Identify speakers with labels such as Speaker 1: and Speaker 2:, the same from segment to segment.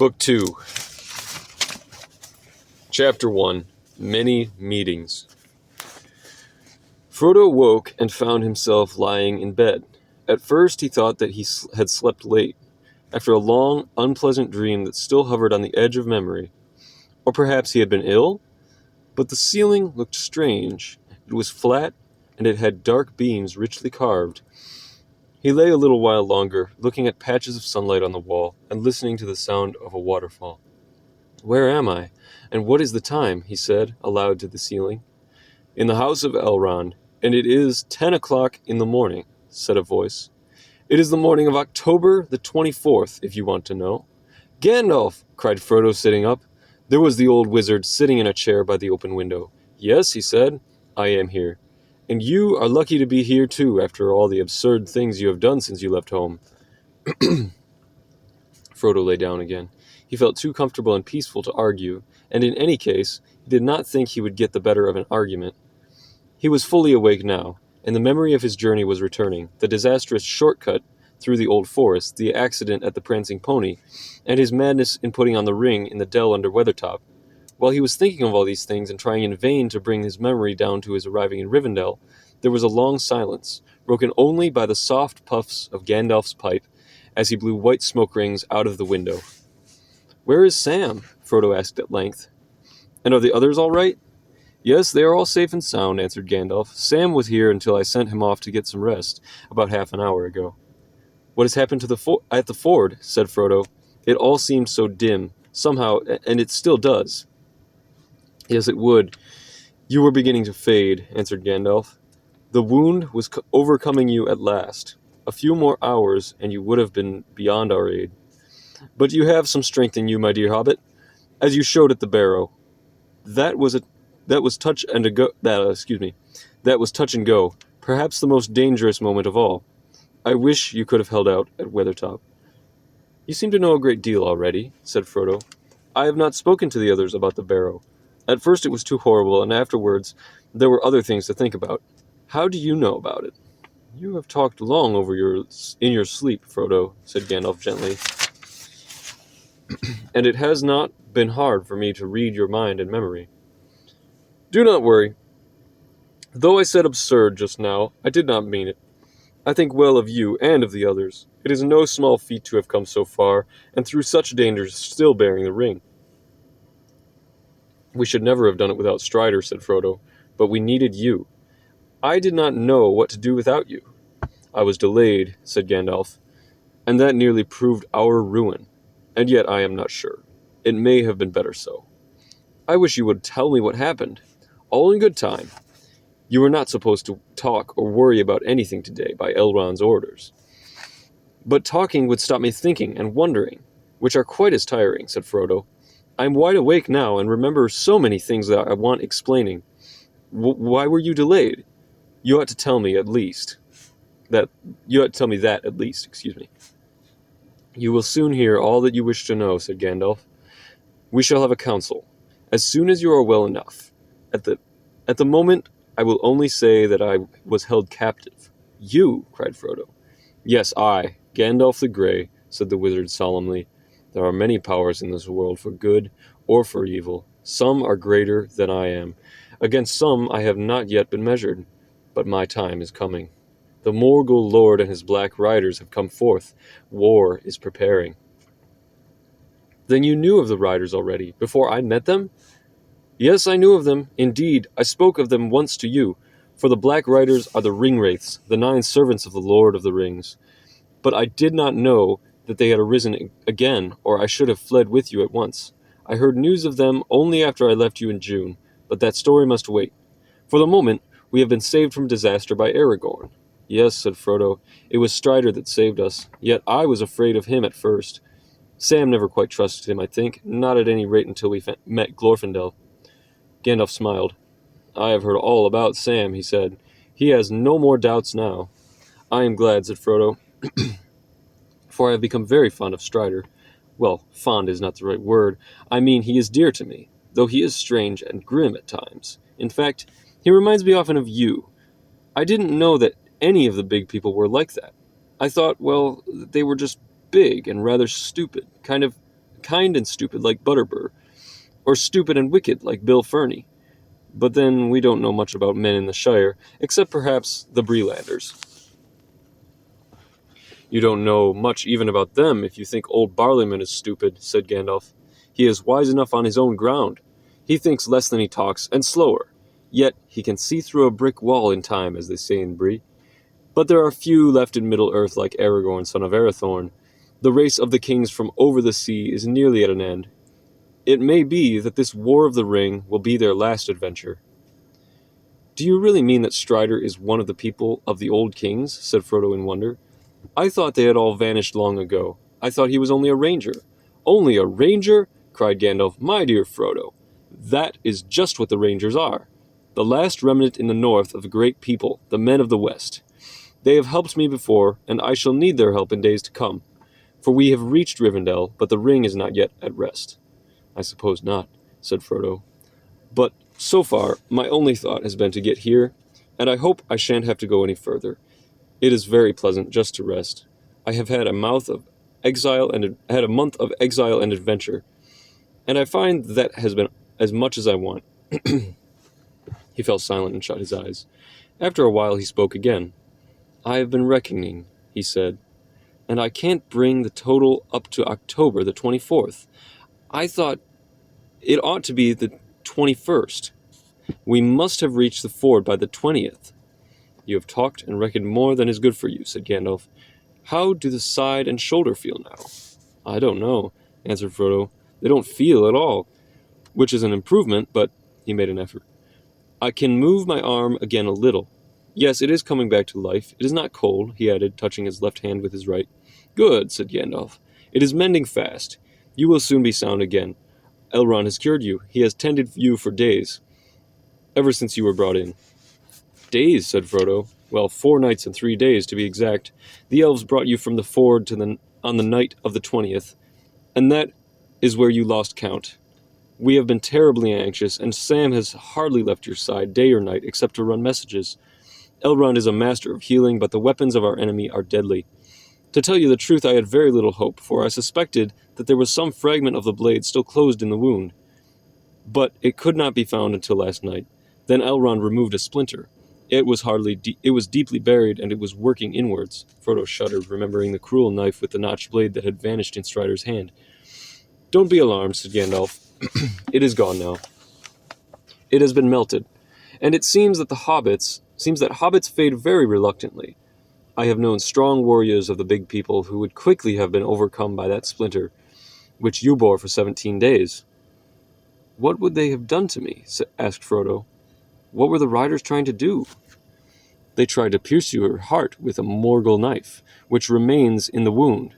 Speaker 1: Book 2, Chapter 1, Many Meetings. Frodo woke and found himself lying in bed. At first he thought that he had slept late, after a long, unpleasant dream that still hovered on the edge of memory. Or perhaps he had been ill? But the ceiling looked strange. It was flat, and it had dark beams richly carved. He lay a little while longer, looking at patches of sunlight on the wall, and listening to the sound of a waterfall. "Where am I, and what is the time?" he said, aloud to the ceiling. "In the house of Elrond, and it is 10 o'clock in the morning," said a voice. "It is the morning of October the 24th, if you want to know." "Gandalf!" cried Frodo, sitting up. There was the old wizard sitting in a chair by the open window. "Yes," he said, "I am here. And you are lucky to be here too, after all the absurd things you have done since you left home." Frodo lay down again. He felt too comfortable and peaceful to argue, and in any case, he did not think he would get the better of an argument. He was fully awake now, and the memory of his journey was returning, the disastrous shortcut through the old forest, the accident at the Prancing Pony, and his madness in putting on the ring in the dell under Weathertop. While he was thinking of all these things and trying in vain to bring his memory down to his arriving in Rivendell, there was a long silence, broken only by the soft puffs of Gandalf's pipe as he blew white smoke rings out of the window. "Where is Sam?" Frodo asked at length. "And are the others all right?" "Yes, they are all safe and sound," answered Gandalf. "Sam was here until I sent him off to get some rest, about half an hour ago." "What has happened to at the ford?" said Frodo. "It all seemed so dim, somehow, and it still does." "Yes, it would. You were beginning to fade," answered Gandalf. "The wound was overcoming you at last. A few more hours, and you would have been beyond our aid. But you have some strength in you, my dear hobbit, as you showed at the barrow. That was touch and go. That was touch and go. Perhaps the most dangerous moment of all. I wish you could have held out at Weathertop." "You seem to know a great deal already," said Frodo. "I have not spoken to the others about the barrow. At first it was too horrible, and afterwards there were other things to think about. How do you know about it?" "You have talked long in your sleep, Frodo," said Gandalf gently. "And it has not been hard for me to read your mind and memory. Do not worry. Though I said absurd just now, I did not mean it. I think well of you and of the others. It is no small feat to have come so far, and through such dangers still bearing the ring." "We should never have done it without Strider," said Frodo, "but we needed you. I did not know what to do without you." "I was delayed," said Gandalf, "and that nearly proved our ruin. And yet I am not sure. It may have been better so. I wish you would tell me what happened. All in good time. You were not supposed to talk or worry about anything today by Elrond's orders." "But talking would stop me thinking and wondering, which are quite as tiring," said Frodo. "I am wide awake now and remember so many things that I want explaining. Why were you delayed? You ought to tell me at least. That at least. "You will soon hear all that you wish to know," said Gandalf. "We shall have a council, as soon as you are well enough. At the moment, I will only say that I was held captive." "You!" cried Frodo. "Yes, I, Gandalf the Grey," said the wizard solemnly. "There are many powers in this world, for good or for evil. Some are greater than I am. Against some I have not yet been measured. But my time is coming. The Morgul Lord and his black riders have come forth. War is preparing." "Then you knew of the riders already, before I met them?" "Yes, I knew of them. Indeed, I spoke of them once to you, for the black riders are the Ringwraiths, the 9 servants of the Lord of the Rings. But I did not know that they had arisen again, or I should have fled with you at once. I heard news of them only after I left you in June, but that story must wait. For the moment, we have been saved from disaster by Aragorn." "Yes," said Frodo, "it was Strider that saved us, yet I was afraid of him at first. Sam never quite trusted him, I think, not at any rate until we met Glorfindel." Gandalf smiled. "I have heard all about Sam," he said. "He has no more doubts now." "I am glad," said Frodo, "for I have become very fond of Strider. Well, fond is not the right word. I mean, he is dear to me, though he is strange and grim at times. In fact, he reminds me often of you. I didn't know that any of the big people were like that. I thought, well, they were just big and rather stupid, kind kind and stupid like Butterbur, or stupid and wicked like Bill Ferny. But then we don't know much about men in the Shire, except perhaps the Brelanders. You don't know much even about them if you think old Barleyman is stupid, said Gandalf. He is wise enough on his own ground. He thinks less than he talks, and slower. Yet he can see through a brick wall in time, as they say in Bree. But there are few left in Middle-earth like Aragorn, son of Arathorn. The race of the kings from over the sea is nearly at an end. It may be that this War of the Ring will be their last adventure. Do you really mean that Strider is one of the people of the old kings? Said Frodo in wonder. I thought they had all vanished long ago. I thought he was only a ranger. Only a ranger? Cried Gandalf. My dear Frodo, that is just what the rangers are. The last remnant in the north of a great people, the men of the west. They have helped me before, and I shall need their help in days to come. For we have reached Rivendell, but the ring is not yet at rest. I suppose not, said Frodo. But so far, my only thought has been to get here, and I hope I shan't have to go any further. It is very pleasant just to rest. I have had a month of exile and adventure, and I find that has been as much as I want. He fell silent and shut his eyes. After a while he spoke again. I have been reckoning, he said, and I can't bring the total up to October the 24th. I thought it ought to be the 21st. We must have reached the ford by the 20th. You have talked and reckoned more than is good for you, said Gandalf. How do the side and shoulder feel now? I don't know, answered Frodo. They don't feel at all, which is an improvement, but he made an effort. I can move my arm again a little. Yes, it is coming back to life. It is not cold, he added, touching his left hand with his right. Good, said Gandalf. It is mending fast. You will soon be sound again. Elrond has cured you. He has tended you for days, ever since you were brought in. Days, said Frodo. Well, 4 nights and 3 days, to be exact. The elves brought you from the ford on the night of the 20th, and that is where you lost count. We have been terribly anxious, and Sam has hardly left your side, day or night, except to run messages. Elrond is a master of healing, but the weapons of our enemy are deadly. To tell you the truth, I had very little hope, for I suspected that there was some fragment of the blade still closed in the wound. But it could not be found until last night. Then Elrond removed a splinter. It was deeply buried, and it was working inwards. Frodo shuddered, remembering the cruel knife with the notched blade that had vanished in Strider's hand. Don't be alarmed, said Gandalf. It is gone now. It has been melted, and it seems that hobbits fade very reluctantly. I have known strong warriors of the big people who would quickly have been overcome by that splinter, which you bore for 17 days. What would they have done to me? Asked Frodo. What were the riders trying to do? They tried to pierce your heart with a Morgul knife, which remains in the wound.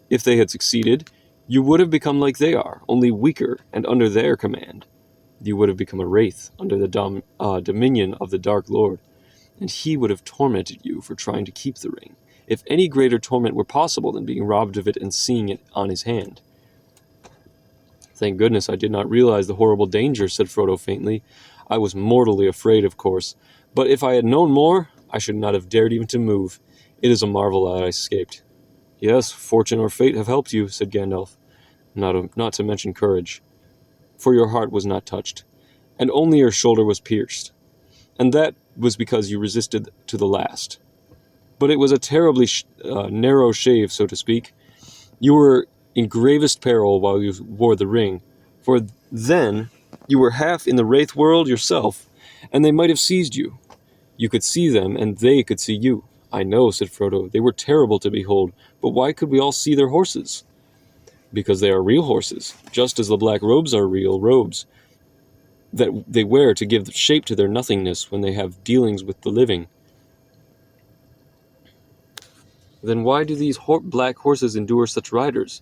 Speaker 1: If they had succeeded, you would have become like they are, only weaker and under their command. You would have become a wraith under the dominion of the Dark Lord, and he would have tormented you for trying to keep the ring, if any greater torment were possible than being robbed of it and seeing it on his hand. Thank goodness I did not realize the horrible danger, said Frodo faintly. I was mortally afraid, of course, but if I had known more, I should not have dared even to move. It is a marvel that I escaped. Yes, fortune or fate have helped you, said Gandalf, not to mention courage. For your heart was not touched, and only your shoulder was pierced, and that was because you resisted to the last. But it was a terribly narrow shave, so to speak. You were in gravest peril while you wore the ring, for then you were half in the wraith world yourself, and they might have seized you. You could see them, and they could see you. I know, said Frodo, they were terrible to behold, but why could we all see their horses? Because they are real horses, just as the black robes are real robes that they wear to give shape to their nothingness when they have dealings with the living. Then why do these black horses endure such riders?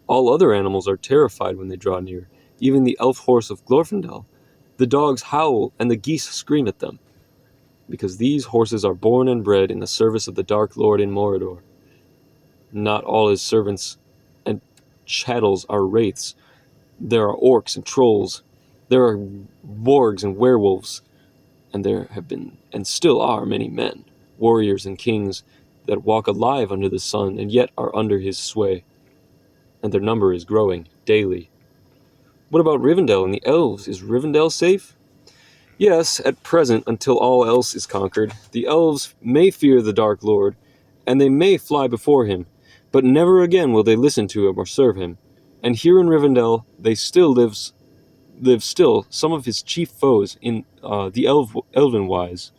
Speaker 1: All other animals are terrified when they draw near, even the elf horse of Glorfindel. The dogs howl and the geese scream at them, because these horses are born and bred in the service of the Dark Lord in Mordor. Not all his servants and chattels are wraiths. There are orcs and trolls. There are wargs and werewolves. And there have been, and still are, many men, warriors and kings, that walk alive under the sun and yet are under his sway. And their number is growing daily. What about Rivendell and the elves? Is Rivendell safe? Yes, at present, until all else is conquered, the elves may fear the Dark Lord, and they may fly before him, but never again will they listen to him or serve him. And here in Rivendell, they still live still some of his chief foes in the Elven wise,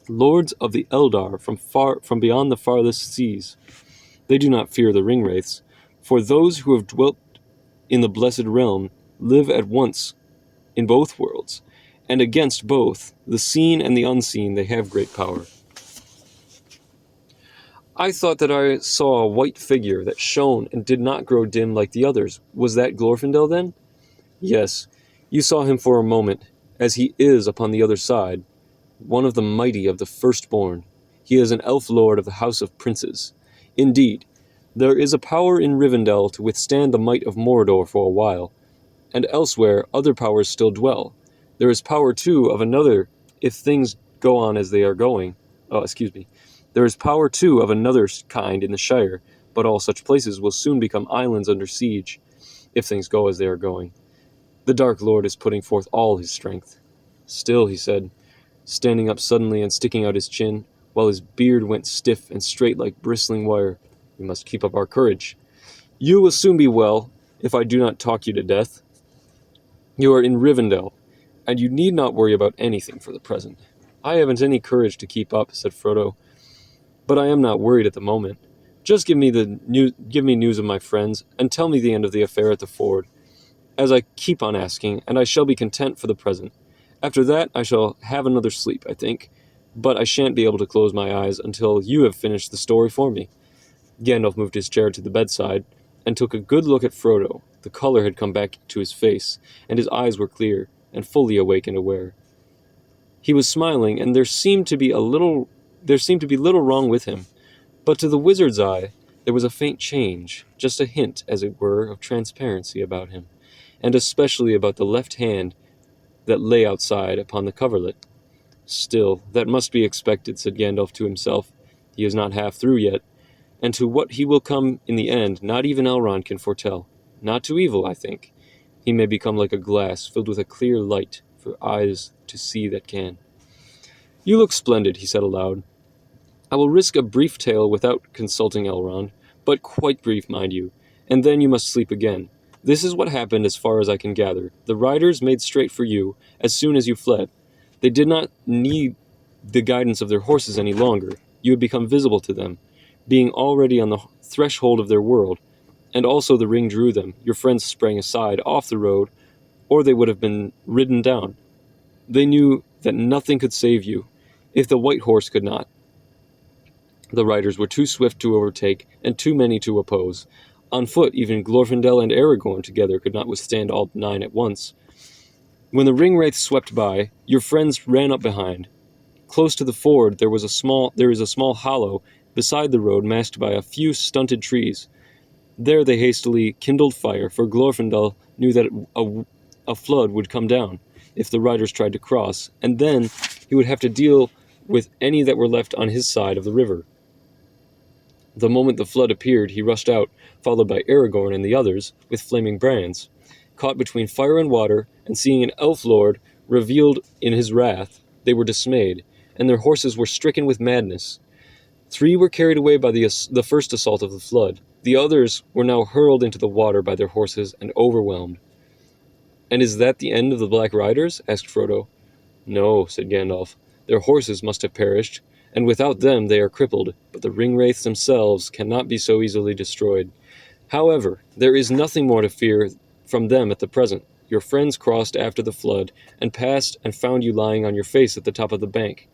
Speaker 1: lords of the Eldar from beyond the farthest seas. They do not fear the Ringwraiths, for those who have dwelt in the Blessed Realm live at once in both worlds, and against both, the seen and the unseen, they have great power. I thought that I saw a white figure that shone and did not grow dim like the others. Was that Glorfindel then? Yes, you saw him for a moment, as he is upon the other side, one of the mighty of the firstborn. He is an elf lord of the House of Princes. Indeed, there is a power in Rivendell to withstand the might of Mordor for a while, and elsewhere other powers still dwell. There is power, too, of another, if things go on as they are going. There is power, too, of another kind in the Shire, but all such places will soon become islands under siege, if things go as they are going. The Dark Lord is putting forth all his strength. Still, he said, standing up suddenly and sticking out his chin, while his beard went stiff and straight like bristling wire, we must keep up our courage. You will soon be well, if I do not talk you to death. You are in Rivendell, and you need not worry about anything for the present. I haven't any courage to keep up, said Frodo, but I am not worried at the moment. Just give me news of my friends, and tell me the end of the affair at the ford, as I keep on asking, and I shall be content for the present. After that, I shall have another sleep, I think, but I shan't be able to close my eyes until you have finished the story for me. Gandalf moved his chair to the bedside, and took a good look at Frodo. The color had come back to his face, and his eyes were clear, and fully awake and aware. He was smiling, and there seemed to be little wrong with him, but to the wizard's eye there was a faint change, just a hint, as it were, of transparency about him, and especially about the left hand that lay outside upon the coverlet. Still, that must be expected, said Gandalf to himself. He is not half through yet, and to what he will come in the end, not even Elrond can foretell. Not to evil, I think. He may become like a glass filled with a clear light for eyes to see that can. You look splendid, he said aloud. I will risk a brief tale without consulting Elrond, but quite brief, mind you, and then you must sleep again. This is what happened as far as I can gather. The riders made straight for you as soon as you fled. They did not need the guidance of their horses any longer. You had become visible to them, being already on the threshold of their world, and also the ring drew them. Your friends sprang aside off the road, or they would have been ridden down. They knew that nothing could save you, if the white horse could not. The riders were too swift to overtake, and too many to oppose. On foot, even Glorfindel and Aragorn together could not withstand all 9 at once. When the Ringwraiths swept by, your friends ran up behind. Close to the ford there is a small hollow beside the road masked by a few stunted trees. There they hastily kindled fire, for Glorfindel knew that a flood would come down if the riders tried to cross, and then he would have to deal with any that were left on his side of the river. The moment the flood appeared, he rushed out, followed by Aragorn and the others, with flaming brands. Caught between fire and water, and seeing an elf lord revealed in his wrath, they were dismayed, and their horses were stricken with madness. 3 were carried away by the first assault of the flood. The others were now hurled into the water by their horses and overwhelmed. And is that the end of the Black Riders? Asked Frodo. No, said Gandalf. Their horses must have perished, and without them they are crippled, but the Ringwraiths themselves cannot be so easily destroyed. However, there is nothing more to fear from them at the present. Your friends crossed after the flood, and passed and found you lying on your face at the top of the bank,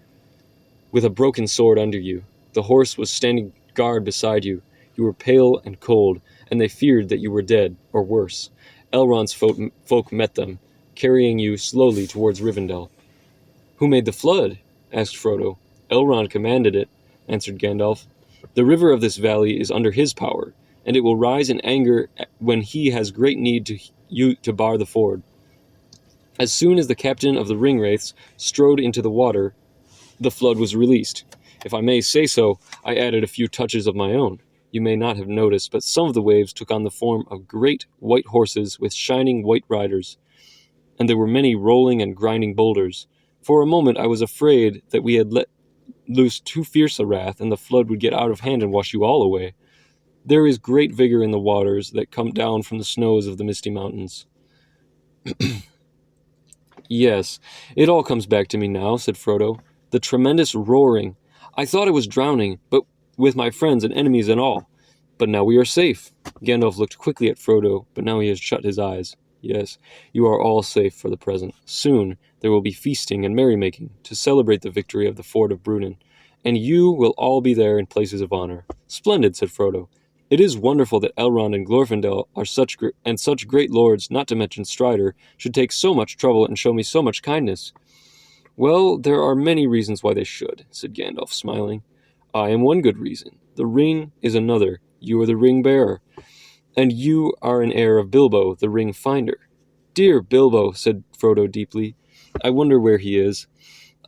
Speaker 1: with a broken sword under you. The horse was standing guard beside you. You were pale and cold, and they feared that you were dead, or worse. Elrond's folk met them, carrying you slowly towards Rivendell. Who made the flood? Asked Frodo. Elrond commanded it, answered Gandalf. The river of this valley is under his power, and it will rise in anger when he has great need to bar the ford. As soon as the captain of the Ringwraiths strode into the water, the flood was released. If I may say so, I added a few touches of my own. You may not have noticed, but some of the waves took on the form of great white horses with shining white riders, and there were many rolling and grinding boulders. For a moment I was afraid that we had let loose too fierce a wrath, and the flood would get out of hand and wash you all away. There is great vigor in the waters that come down from the snows of the misty mountains. Yes, it all comes back to me now, said Frodo. The tremendous roaring. I thought I was drowning, but with my friends and enemies and all. But now we are safe. Gandalf looked quickly at Frodo, but now he has shut his eyes. Yes, you are all safe for the present. Soon there will be feasting and merrymaking to celebrate the victory of the Ford of Brunnen, and you will all be there in places of honor. Splendid, said Frodo. It is wonderful that Elrond and Glorfindel are such great lords, not to mention Strider, should take so much trouble and show me so much kindness. Well, there are many reasons why they should, said Gandalf, smiling. I am one good reason. The ring is another. You are the ring bearer. And you are an heir of Bilbo, the ring finder. Dear Bilbo, said Frodo deeply. I wonder where he is.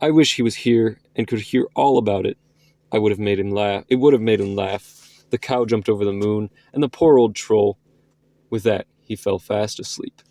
Speaker 1: I wish he was here and could hear all about it. I would have made him laugh. It would have made him laugh. The cow jumped over the moon, and the poor old troll. With that, he fell fast asleep.